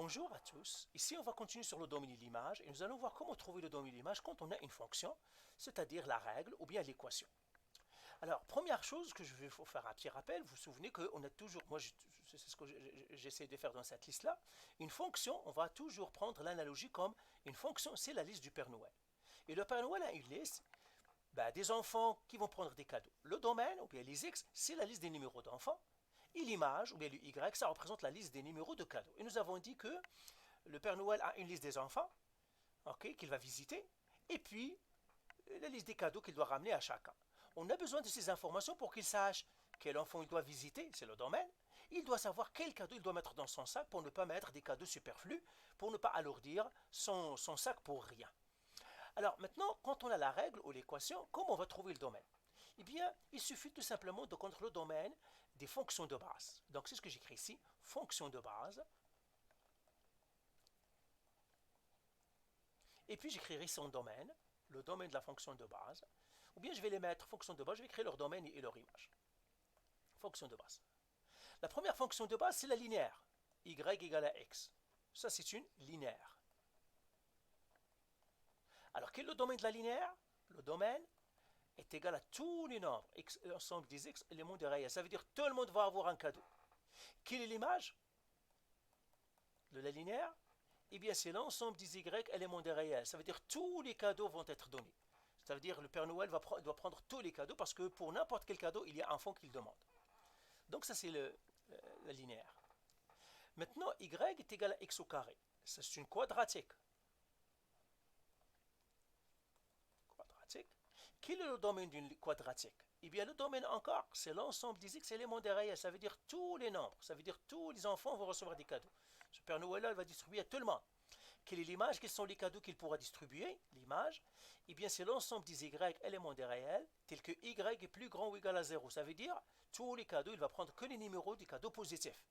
Bonjour à tous, ici on va continuer sur le domaine de l'image et nous allons voir comment trouver le domaine de l'image quand on a une fonction, c'est-à-dire la règle ou bien l'équation. Alors, première chose que je vais vous faire un petit rappel, vous vous souvenez qu'on a toujours, c'est ce que j'essaie de faire dans cette liste-là, une fonction, on va toujours prendre l'analogie comme une fonction, c'est la liste du Père Noël. Et le Père Noël a une liste des enfants qui vont prendre des cadeaux. Le domaine, ou bien les X, c'est la liste des numéros d'enfants. Et l'image, ou bien le Y, ça représente la liste des numéros de cadeaux. Et nous avons dit que le Père Noël a une liste des enfants, ok, qu'il va visiter, et puis la liste des cadeaux qu'il doit ramener à chacun. On a besoin de ces informations pour qu'il sache quel enfant il doit visiter, c'est le domaine. Il doit savoir quel cadeau il doit mettre dans son sac pour ne pas mettre des cadeaux superflus, pour ne pas alourdir son sac pour rien. Alors maintenant, quand on a la règle ou l'équation, comment on va trouver le domaine? Eh bien, il suffit tout simplement de connaître le domaine des fonctions de base. Donc c'est ce que j'écris ici, fonction de base. Et puis j'écrirai son domaine, le domaine de la fonction de base. Ou bien je vais les mettre, fonction de base, je vais créer leur domaine et leur image. Fonction de base. La première fonction de base, c'est la linéaire. Y égale à x. Ça, c'est une linéaire. Alors, quel est le domaine de la linéaire? Le domaine est égal à tous les nombres, l'ensemble des x éléments des réels. Ça veut dire que tout le monde va avoir un cadeau. Quelle est l'image de la linéaire? Eh bien, c'est l'ensemble des y éléments des réels. Ça veut dire que tous les cadeaux vont être donnés. Ça veut dire que le Père Noël doit prendre tous les cadeaux parce que pour n'importe quel cadeau, il y a un fond qu'il demande. Donc ça, c'est la linéaire. Maintenant, y est égal à x au carré. Ça, c'est une quadratique. Quadratique. Quel est le domaine d'une quadratique? Eh bien, le domaine encore, c'est l'ensemble des x éléments des réels. Ça veut dire tous les nombres. Ça veut dire tous les enfants vont recevoir des cadeaux. Ce Père Noël-là, il va distribuer à tout le monde. Quelle est l'image? Quels sont les cadeaux qu'il pourra distribuer? L'image, eh bien, c'est l'ensemble des y éléments des réels, tels que y est plus grand ou égal à 0. Ça veut dire, tous les cadeaux, il va prendre que les numéros des cadeaux positifs.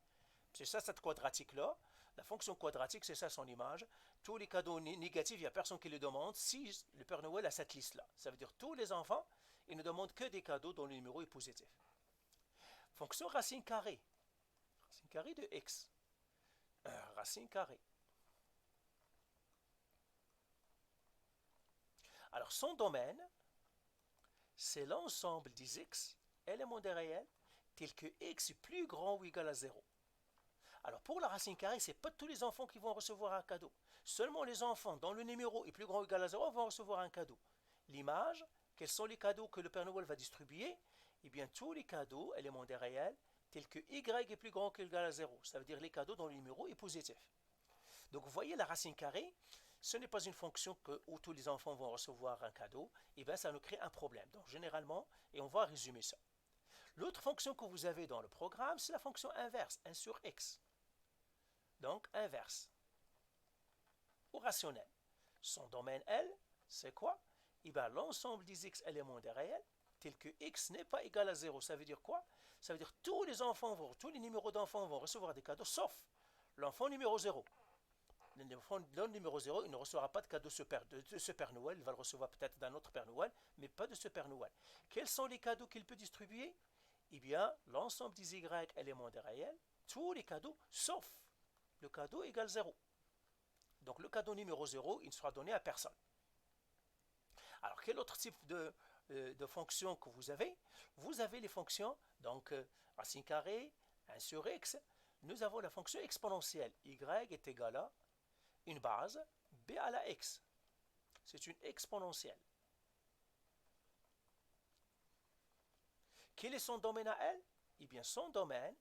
C'est ça, cette quadratique-là. La fonction quadratique, c'est ça son image. Tous les cadeaux négatifs, il n'y a personne qui les demande si le Père Noël a cette liste-là. Ça veut dire tous les enfants, ils ne demandent que des cadeaux dont le numéro est positif. Fonction racine carrée. Racine carrée de x. Racine carrée. Alors, son domaine, c'est l'ensemble des x, éléments des réels, tels que x est plus grand ou égal à 0. Alors, pour la racine carrée, ce n'est pas tous les enfants qui vont recevoir un cadeau. Seulement les enfants dont le numéro est plus grand ou égal à 0 vont recevoir un cadeau. L'image, quels sont les cadeaux que le Père Noël va distribuer? Eh bien, tous les cadeaux, éléments des réels, tels que y est plus grand ou égal à 0. Ça veut dire les cadeaux dont le numéro est positif. Donc, vous voyez, la racine carrée, ce n'est pas une fonction où tous les enfants vont recevoir un cadeau. Eh bien, ça nous crée un problème. Donc, généralement, et on va résumer ça. L'autre fonction que vous avez dans le programme, c'est la fonction inverse, 1 sur x. Donc, inverse. Ou rationnel. Son domaine L, c'est quoi? Eh bien, l'ensemble des x éléments des réels, tel que x n'est pas égal à 0. Ça veut dire quoi? Ça veut dire que tous les enfants, tous les numéros d'enfants vont recevoir des cadeaux, sauf l'enfant numéro 0. L'enfant numéro 0, il ne recevra pas de cadeau de ce Père Noël. Il va le recevoir peut-être d'un autre Père Noël, mais pas de ce Père Noël. Quels sont les cadeaux qu'il peut distribuer? Eh bien, l'ensemble des y éléments des réels, tous les cadeaux, sauf le cadeau égale 0. Donc, le cadeau numéro 0, il ne sera donné à personne. Alors, quel autre type de fonction que vous avez? Vous avez les fonctions, donc, racine carrée, 1 sur x. Nous avons la fonction exponentielle. Y est égal à une base, b à la x. C'est une exponentielle. Quel est son domaine à elle? Eh bien, son domaine,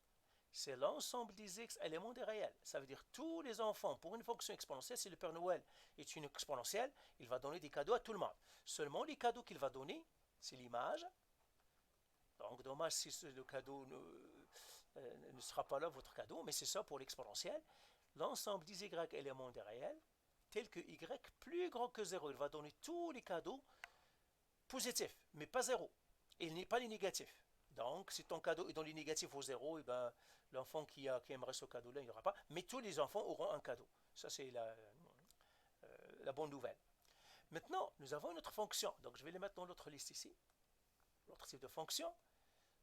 c'est l'ensemble des x éléments des réels. Ça veut dire tous les enfants, pour une fonction exponentielle, si le Père Noël est une exponentielle, il va donner des cadeaux à tout le monde. Seulement, les cadeaux qu'il va donner, c'est l'image. Donc, dommage si le cadeau ne sera pas là, votre cadeau, mais c'est ça pour l'exponentielle. L'ensemble des y éléments des réels, tel que y plus grand que 0. Il va donner tous les cadeaux positifs, mais pas 0. Et il n'est pas les négatifs. Donc, si ton cadeau est dans les négatifs au 0, et ben, l'enfant qui aimerait ce cadeau-là, il n'y aura pas. Mais tous les enfants auront un cadeau. Ça, c'est la bonne nouvelle. Maintenant, nous avons une autre fonction. Donc, je vais les mettre dans l'autre liste ici. L'autre type de fonction.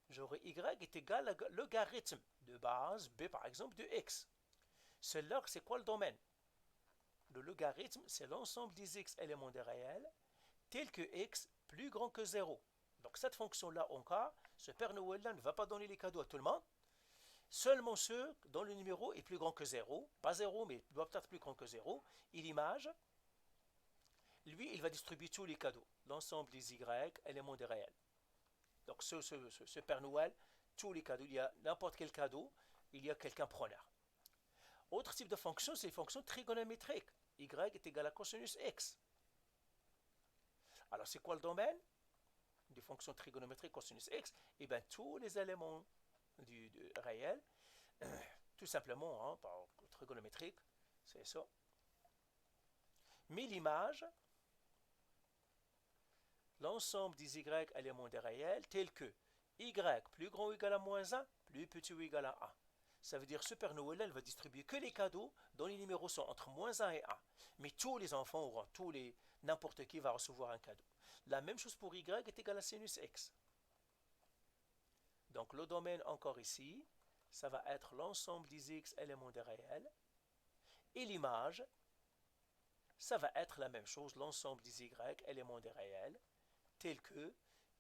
J'aurai y est égal à logarithme de base b, par exemple, de x. Celui-là, c'est quoi le domaine? Le logarithme, c'est l'ensemble des x éléments des réels, tel que x plus grand que 0. Donc cette fonction-là, en cas, ce Père Noël-là ne va pas donner les cadeaux à tout le monde, seulement ceux dont le numéro est plus grand que 0, pas 0, mais doit peut-être plus grand que 0, et l'image, lui, il va distribuer tous les cadeaux, l'ensemble des y, éléments des réels. Donc ce Père Noël, tous les cadeaux, il y a n'importe quel cadeau, il y a quelqu'un preneur. Autre type de fonction, c'est les fonctions trigonométriques. Y est égal à cosinus x. Alors c'est quoi le domaine des fonctions trigonométriques cosinus x? Eh bien tous les éléments du réel, tout simplement, hein, par trigonométrique, c'est ça. Mais l'image, l'ensemble des y éléments des réels, tels que y plus grand ou égal à moins 1, plus petit ou égal à 1. Ça veut dire que ce Père Noël, elle va distribuer que les cadeaux dont les numéros sont entre moins 1 et 1. Mais tous les enfants auront, n'importe qui va recevoir un cadeau. La même chose pour y est égal à sinus x. Donc le domaine encore ici, ça va être l'ensemble des x éléments des réels. Et l'image, ça va être la même chose, l'ensemble des y éléments des réels, tel que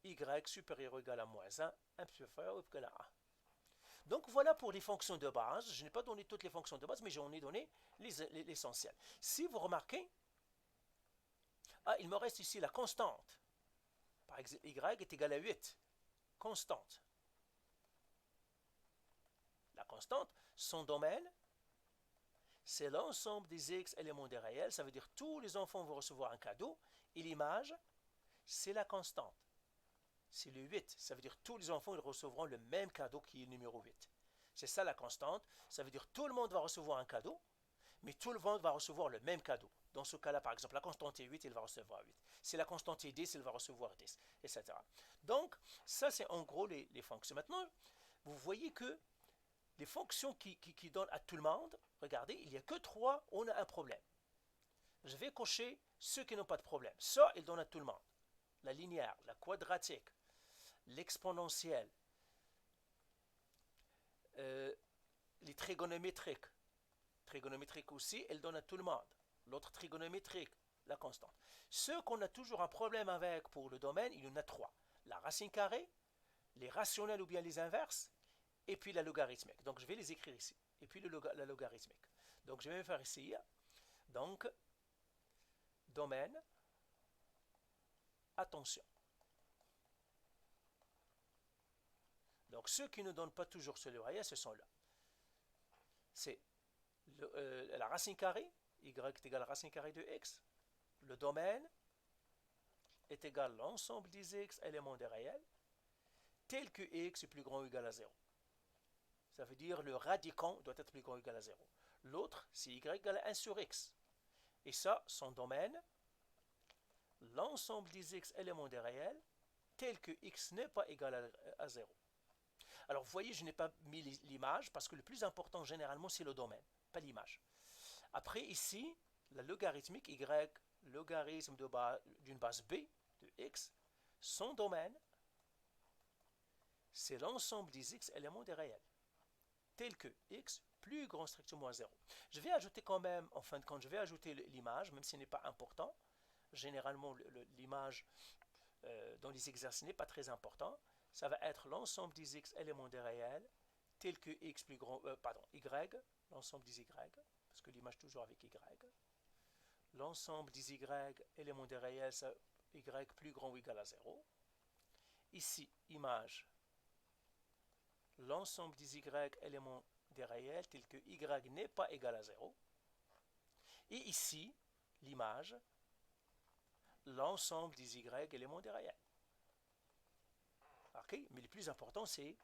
y supérieur ou égal à moins 1, inférieur ou égal à 1. Donc voilà pour les fonctions de base. Je n'ai pas donné toutes les fonctions de base, mais j'en ai donné l'essentiel. Si vous remarquez, il me reste ici la constante. Par exemple, y est égal à 8. Constante. La constante, son domaine, c'est l'ensemble des x éléments des réels. Ça veut dire que tous les enfants vont recevoir un cadeau. Et l'image, c'est la constante. C'est le 8. Ça veut dire que tous les enfants ils recevront le même cadeau qui est le numéro 8. C'est ça la constante. Ça veut dire que tout le monde va recevoir un cadeau, mais tout le monde va recevoir le même cadeau. Dans ce cas-là, par exemple, la constante est 8, il va recevoir 8. Si la constante est 10, il va recevoir 10, etc. Donc, ça, c'est en gros les fonctions. Maintenant, vous voyez que les fonctions qui donnent à tout le monde, regardez, il n'y a que 3, on a un problème. Je vais cocher ceux qui n'ont pas de problème. Ça, ils donnent à tout le monde. La linéaire, la quadratique, l'exponentielle, les trigonométriques. Trigonométrique aussi, elle donne à tout le monde. L'autre trigonométrique, la constante. Ceux qu'on a toujours un problème avec pour le domaine, il y en a 3. La racine carrée, les rationnels ou bien les inverses, et puis la logarithmique. Donc je vais les écrire ici. Et puis la logarithmique. Donc je vais me faire ici. Donc, domaine, attention. Donc ceux qui ne donnent pas toujours ce réel, ce sont là. C'est la racine carrée, y est égal à la racine carrée de x. Le domaine est égal à l'ensemble des x éléments des réels, tel que x est plus grand ou égal à 0. Ça veut dire le radicand doit être plus grand ou égal à 0. L'autre, c'est y égale à 1 sur x. Et ça, son domaine, l'ensemble des x éléments des réels, tel que x n'est pas égal à 0. Alors, vous voyez, je n'ai pas mis l'image parce que le plus important, généralement, c'est le domaine, pas l'image. Après, ici, la logarithmique, y, logarithme d'une base b de x, son domaine, c'est l'ensemble des x éléments des réels, tel que x plus grand strictement à 0. Je vais ajouter quand même, en fin de compte, je vais ajouter l'image, même si ce n'est pas important. Généralement, l'image dans les exercices n'est pas très important. Ça va être l'ensemble des x éléments des réels, tel que x plus grand, y, l'ensemble des y, parce que l'image toujours avec y. L'ensemble des y éléments des réels, ça, y plus grand ou égal à 0. Ici, image, l'ensemble des y éléments des réels, tel que y n'est pas égal à 0. Et ici, l'image, l'ensemble des y éléments des réels. Okay? Mais le plus important, c'est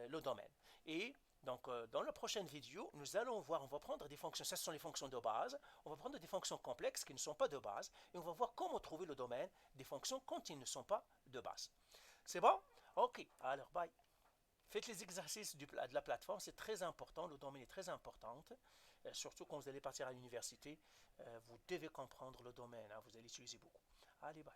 le domaine. Et donc, dans la prochaine vidéo, nous allons voir, on va prendre des fonctions, ce sont les fonctions de base, on va prendre des fonctions complexes qui ne sont pas de base, et on va voir comment trouver le domaine des fonctions quand ils ne sont pas de base. C'est bon? Ok, alors bye. Faites les exercices de la plateforme, c'est très important, le domaine est très important, surtout quand vous allez partir à l'université, vous devez comprendre le domaine, hein, vous allez l'utiliser beaucoup. Allez, bye.